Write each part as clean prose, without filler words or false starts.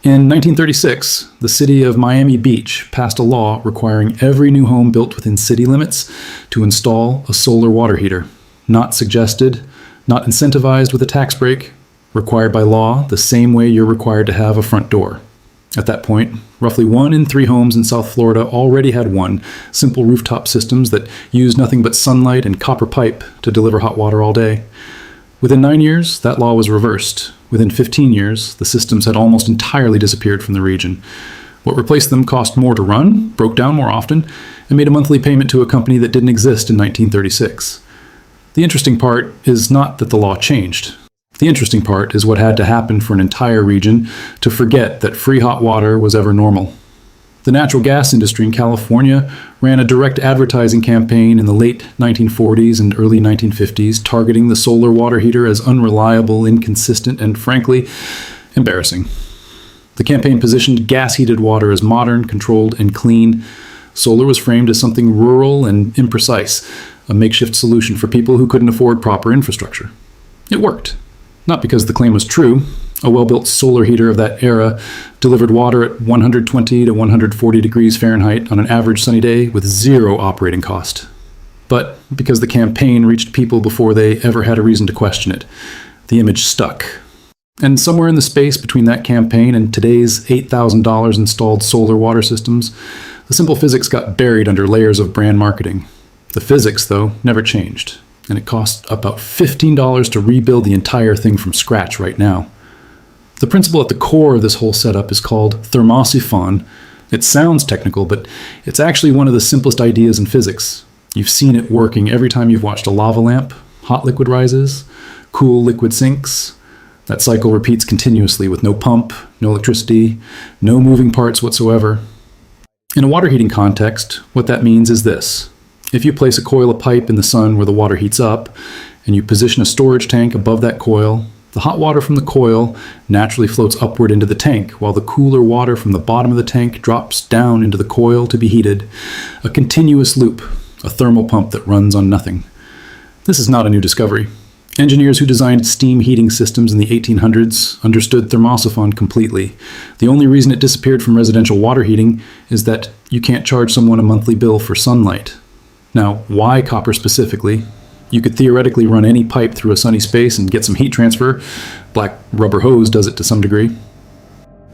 In 1936, the city of Miami Beach passed a law requiring every new home built within city limits to install a solar water heater. Not suggested, not incentivized with a tax break, required by law the same way you're required to have a front door. At that point, roughly 1 in 3 homes in South Florida already had one, simple rooftop systems that used nothing but sunlight and copper pipe to deliver hot water all day. Within 9 years, that law was reversed. Within 15 years, the systems had almost entirely disappeared from the region. What replaced them cost more to run, broke down more often, and made a monthly payment to a company that didn't exist in 1936. The interesting part is not that the law changed. The interesting part is what had to happen for an entire region to forget that free hot water was ever normal. The natural gas industry in California ran a direct advertising campaign in the late 1940s and early 1950s, targeting the solar water heater as unreliable, inconsistent, and frankly, embarrassing. The campaign positioned gas-heated water as modern, controlled, and clean. Solar was framed as something rural and imprecise, a makeshift solution for people who couldn't afford proper infrastructure. It worked. Not because the claim was true. A well-built solar heater of that era delivered water at 120 to 140 degrees Fahrenheit on an average sunny day with zero operating cost. But because the campaign reached people before they ever had a reason to question it, the image stuck. And somewhere in the space between that campaign and today's $8,000 installed solar water systems, the simple physics got buried under layers of brand marketing. The physics, though, never changed, and it costs about $15 to rebuild the entire thing from scratch right now. The principle at the core of this whole setup is called thermosiphon. It sounds technical, but it's actually one of the simplest ideas in physics. You've seen it working every time you've watched a lava lamp. Hot liquid rises, cool liquid sinks. That cycle repeats continuously with no pump, no electricity, no moving parts whatsoever. In a water heating context, what that means is this. If you place a coil of pipe in the sun where the water heats up, and you position a storage tank above that coil, the hot water from the coil naturally floats upward into the tank, while the cooler water from the bottom of the tank drops down into the coil to be heated. A continuous loop, a thermal pump that runs on nothing. This is not a new discovery. Engineers who designed steam heating systems in the 1800s understood thermosiphon completely. The only reason it disappeared from residential water heating is that you can't charge someone a monthly bill for sunlight. Now, why copper specifically? You could theoretically run any pipe through a sunny space and get some heat transfer. Black rubber hose does it to some degree.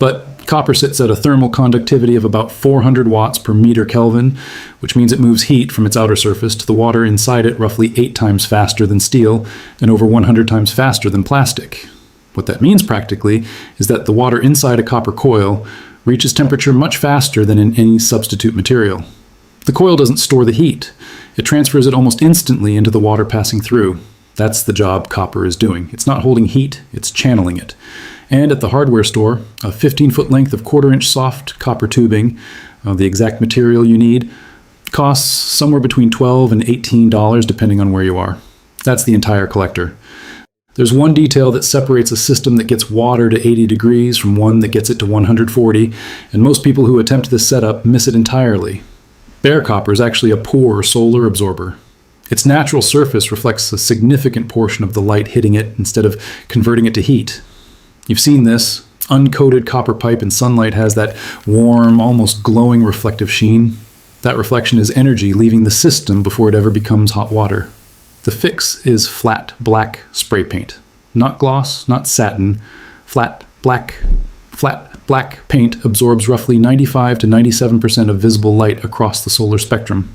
But copper sits at a thermal conductivity of about 400 watts per meter Kelvin, which means it moves heat from its outer surface to the water inside it roughly 8 times faster than steel and over 100 times faster than plastic. What that means practically is that the water inside a copper coil reaches temperature much faster than in any substitute material. The coil doesn't store the heat. It transfers it almost instantly into the water passing through. That's the job copper is doing. It's not holding heat, it's channeling it. And at the hardware store, a 15-foot length of 1/4-inch soft copper tubing, the exact material you need, costs somewhere between $12 and $18 depending on where you are. That's the entire collector. There's one detail that separates a system that gets water to 80 degrees from one that gets it to 140, and most people who attempt this setup miss it entirely. Bare copper is actually a poor solar absorber. Its natural surface reflects a significant portion of the light hitting it instead of converting it to heat. You've seen this. Uncoated copper pipe in sunlight has that warm, almost glowing reflective sheen. That reflection is energy leaving the system before it ever becomes hot water. The fix is flat black spray paint. Not gloss, not satin. Flat black paint absorbs roughly 95 to 97% of visible light across the solar spectrum.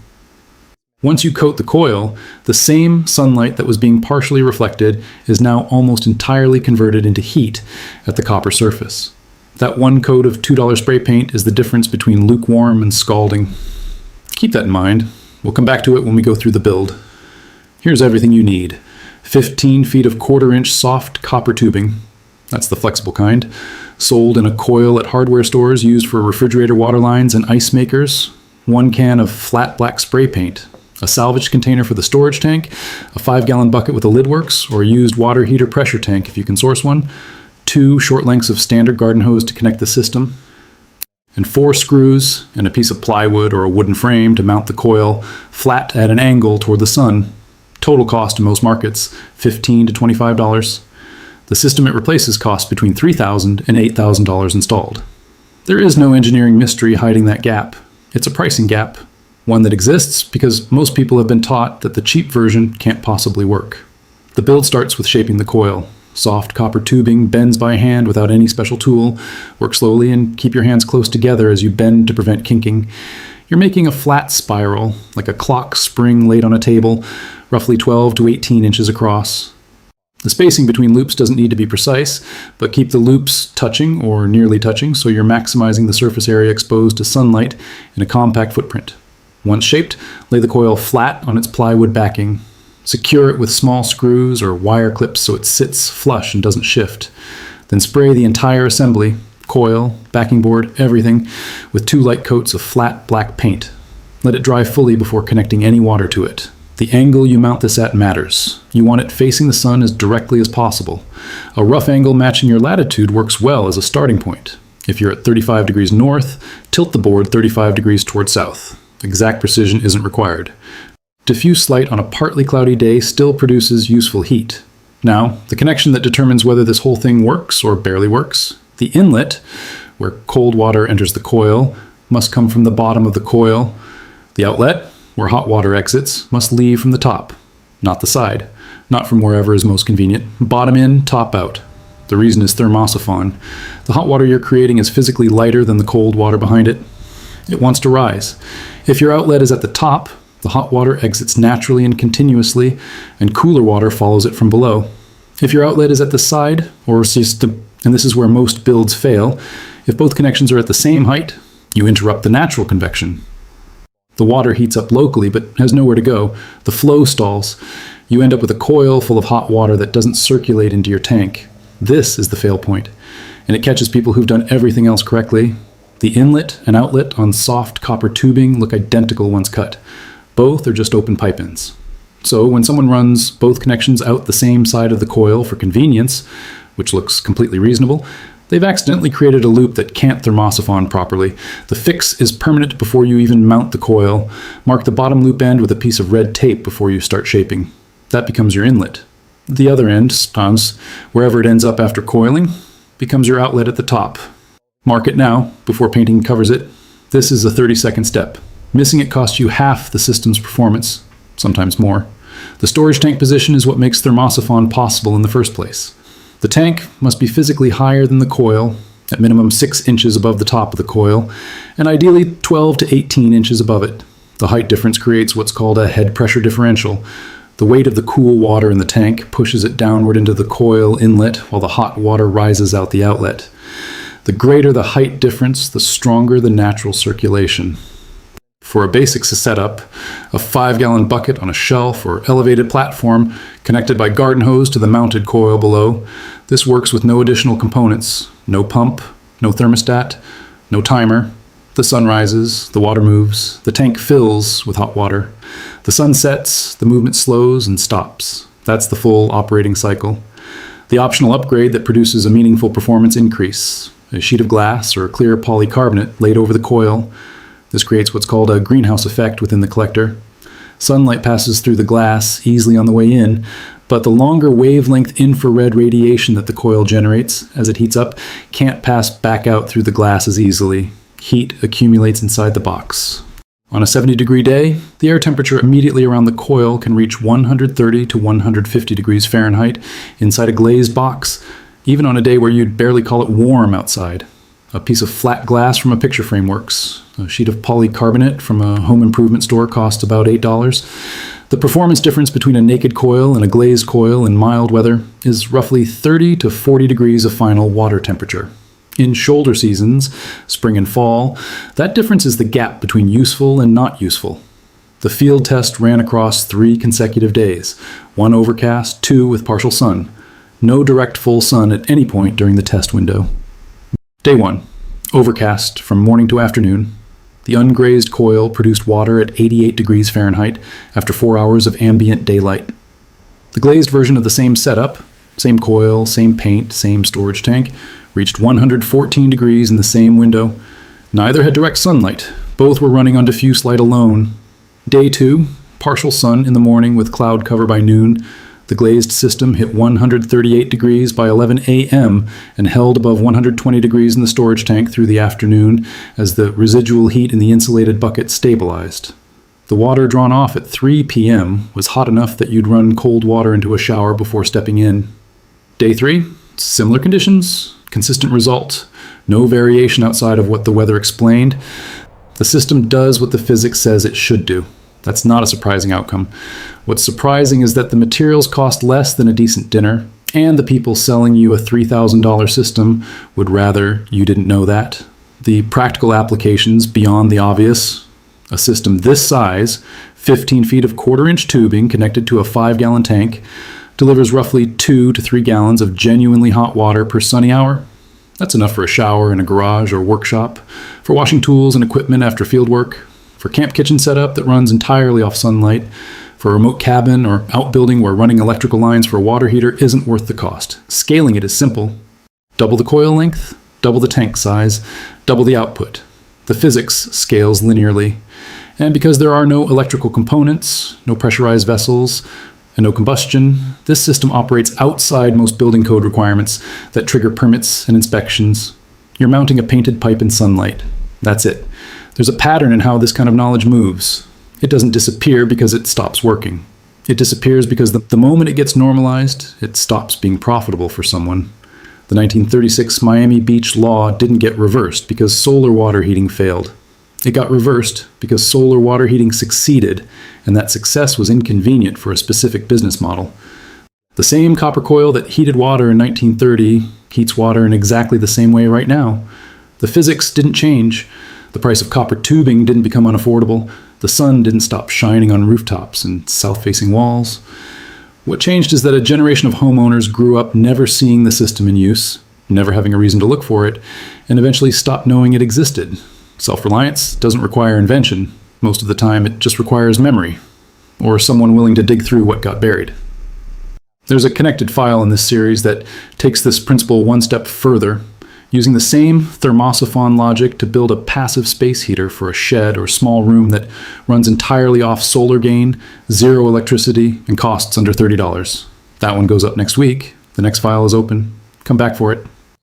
Once you coat the coil, the same sunlight that was being partially reflected is now almost entirely converted into heat at the copper surface. That one coat of $2 spray paint is the difference between lukewarm and scalding. Keep that in mind. We'll come back to it when we go through the build. Here's everything you need. 15 feet of 1/4-inch soft copper tubing. That's the flexible kind. Sold in a coil at hardware stores used for refrigerator water lines and ice makers. 1 can of flat black spray paint. A salvage container for the storage tank. A 5-gallon bucket with a lid works, or a used water heater pressure tank if you can source one. 2 short lengths of standard garden hose to connect the system. And 4 screws and a piece of plywood or a wooden frame to mount the coil flat at an angle toward the sun. Total cost in most markets, $15 to $25. The system it replaces costs between $3,000 and $8,000 installed. There is no engineering mystery hiding that gap. It's a pricing gap, one that exists because most people have been taught that the cheap version can't possibly work. The build starts with shaping the coil. Soft copper tubing bends by hand without any special tool. Work slowly and keep your hands close together as you bend to prevent kinking. You're making a flat spiral, like a clock spring laid on a table, roughly 12 to 18 inches across. The spacing between loops doesn't need to be precise, but keep the loops touching or nearly touching so you're maximizing the surface area exposed to sunlight in a compact footprint. Once shaped, lay the coil flat on its plywood backing. Secure it with small screws or wire clips so it sits flush and doesn't shift. Then spray the entire assembly, coil, backing board, everything, with 2 light coats of flat black paint. Let it dry fully before connecting any water to it. The angle you mount this at matters. You want it facing the sun as directly as possible. A rough angle matching your latitude works well as a starting point. If you're at 35 degrees north, tilt the board 35 degrees toward south. Exact precision isn't required. Diffuse light on a partly cloudy day still produces useful heat. Now, the connection that determines whether this whole thing works or barely works. The inlet, where cold water enters the coil, must come from the bottom of the coil. The outlet, where hot water exits, must leave from the top, not the side, not from wherever is most convenient. Bottom in, top out. The reason is thermosiphon. The hot water you're creating is physically lighter than the cold water behind it. It wants to rise. If your outlet is at the top, the hot water exits naturally and continuously, and cooler water follows it from below. If your outlet is at the side, and this is where most builds fail, if both connections are at the same height, you interrupt the natural convection. The water heats up locally but has nowhere to go. The flow stalls. You end up with a coil full of hot water that doesn't circulate into your tank. This is the fail point, and it catches people who've done everything else correctly. The inlet and outlet on soft copper tubing look identical once cut. Both are just open pipe ends. So when someone runs both connections out the same side of the coil for convenience, which looks completely reasonable, they've accidentally created a loop that can't thermosiphon properly. The fix is permanent before you even mount the coil. Mark the bottom loop end with a piece of red tape before you start shaping. That becomes your inlet. The other end, wherever it ends up after coiling, becomes your outlet at the top. Mark it now, before painting covers it. This is a 30-second step. Missing it costs you half the system's performance, sometimes more. The storage tank position is what makes thermosiphon possible in the first place. The tank must be physically higher than the coil, at minimum 6 inches above the top of the coil, and ideally 12 to 18 inches above it. The height difference creates what's called a head pressure differential. The weight of the cool water in the tank pushes it downward into the coil inlet while the hot water rises out the outlet. The greater the height difference, the stronger the natural circulation. For a basic setup, a 5-gallon bucket on a shelf or elevated platform connected by garden hose to the mounted coil below. This works with no additional components, no pump, no thermostat, no timer. The sun rises, the water moves, the tank fills with hot water. The sun sets, the movement slows and stops. That's the full operating cycle. The optional upgrade that produces a meaningful performance increase, a sheet of glass or clear polycarbonate laid over the coil. This creates what's called a greenhouse effect within the collector. Sunlight passes through the glass easily on the way in, but the longer wavelength infrared radiation that the coil generates as it heats up can't pass back out through the glass as easily. Heat accumulates inside the box. On a 70-degree day, the air temperature immediately around the coil can reach 130 to 150 degrees Fahrenheit inside a glazed box, even on a day where you'd barely call it warm outside. A piece of flat glass from a picture frame works. A sheet of polycarbonate from a home improvement store costs about $8. The performance difference between a naked coil and a glazed coil in mild weather is roughly 30 to 40 degrees of final water temperature. In shoulder seasons, spring and fall, that difference is the gap between useful and not useful. The field test ran across 3 consecutive days, 1 overcast, 2 with partial sun. No direct full sun at any point during the test window. Day 1, overcast from morning to afternoon. The ungrazed coil produced water at 88 degrees Fahrenheit after 4 hours of ambient daylight. The glazed version of the same setup, same coil, same paint, same storage tank, reached 114 degrees in the same window. Neither had direct sunlight. Both were running on diffuse light alone. Day 2, partial sun in the morning with cloud cover by noon. The glazed system hit 138 degrees by 11 a.m. and held above 120 degrees in the storage tank through the afternoon as the residual heat in the insulated bucket stabilized. The water drawn off at 3 p.m. was hot enough that you'd run cold water into a shower before stepping in. Day 3, similar conditions, consistent result, no variation outside of what the weather explained. The system does what the physics says it should do. That's not a surprising outcome. What's surprising is that the materials cost less than a decent dinner, and the people selling you a $3,000 system would rather you didn't know that. The practical applications beyond the obvious: a system this size, 15 feet of quarter-inch tubing connected to a 5-gallon tank, delivers roughly 2 to 3 gallons of genuinely hot water per sunny hour. That's enough for a shower in a garage or workshop, for washing tools and equipment after field work, for camp kitchen setup that runs entirely off sunlight, for a remote cabin or outbuilding where running electrical lines for a water heater isn't worth the cost. Scaling it is simple. Double the coil length, double the tank size, double the output. The physics scales linearly. And because there are no electrical components, no pressurized vessels, and no combustion, this system operates outside most building code requirements that trigger permits and inspections. You're mounting a painted pipe in sunlight. That's it. There's a pattern in how this kind of knowledge moves. It doesn't disappear because it stops working. It disappears because the moment it gets normalized, it stops being profitable for someone. The 1936 Miami Beach law didn't get reversed because solar water heating failed. It got reversed because solar water heating succeeded, and that success was inconvenient for a specific business model. The same copper coil that heated water in 1930 heats water in exactly the same way right now. The physics didn't change. The price of copper tubing didn't become unaffordable. The sun didn't stop shining on rooftops and south-facing walls. What changed is that a generation of homeowners grew up never seeing the system in use, never having a reason to look for it, and eventually stopped knowing it existed. Self-reliance doesn't require invention. Most of the time, it just requires memory, or someone willing to dig through what got buried. There's a connected file in this series that takes this principle one step further, using the same thermosiphon logic to build a passive space heater for a shed or small room that runs entirely off solar gain, zero electricity, and costs under $30. That one goes up next week. The next file is open. Come back for it.